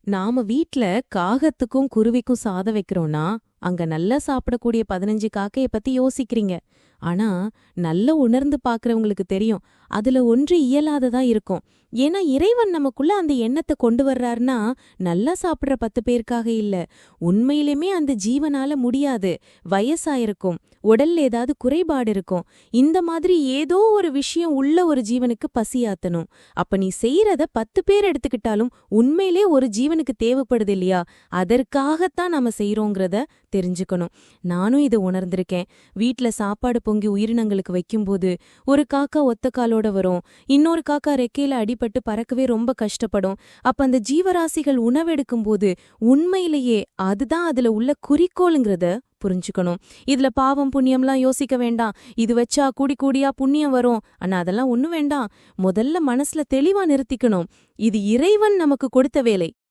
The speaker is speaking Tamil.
நாம வீட்ல காகத்துக்கும் குருவிக்கும் சாதம் வைக்கிறோம்னா, அங்க நல்லா சாப்பிடக்கூடிய 15 காக்கைய பத்தி யோசிக்கிறீங்க. ஆனா, நல்லா உணர்ந்து பார்க்கறவங்களுக்கு தெரியும். அதுல ஒன்று இயலாததா இருக்கும். ஏன்னா இறைவன் நமக்குள்ள அந்த எண்ணத்த கொண்டு வர்றாருன்னா, நல்லா சாப்பிடுற 10 பேருக்காக இல்ல. உண்மையிலுமே அந்த ஜீவனால முடியாது. வயசாயிருக்கும். உடல்ல ஏதாவது குறைபாடு இருக்கும். இந்த மாதிரி ஏதோ ஒரு விஷயம் உள்ள ஒரு ஜீவனுக்கு பசியாத்தணும். அப்ப நீ செய்யறத 10 பேர் எடுத்துக்கிட்டாலும் உண்மையிலே ஒரு ஜீவனுக்கு தேவைப்படுது இல்லையா? அதற்காகத்தான் நாம செய்றோங்கிறத தெரிஞ்சுக்கணும். நானும் இத உணர்ந்திருக்கேன். வீட்ல சாப்பாடு பொங்கி உயிரினங்களுக்கு வைக்கும்போது, ஒரு காக்கா ஒத்த காலோட வரும். இன்னொரு காக்கா ரெக்கையில அடிபட்டு பறக்கவே ரொம்ப கஷ்டப்படும். அப்ப அந்த ஜீவராசிகள் உணவெடுக்கும்போது, உண்மையிலேயே அதுதான் அதுல உள்ள குறிக்கோளுங்கிறத புரிஞ்சுக்கணும். இதுல பாவம் புண்ணியம்லாம் யோசிக்க வேண்டாம். இது வச்சா கூடி கூடியா புண்ணியம் வரும். ஆனா அதெல்லாம் ஒண்ணும் வேண்டாம். முதல்ல மனசுல தெளிவா நிறுத்திக்கணும். இது இறைவன் நமக்கு கொடுத்த வேலை.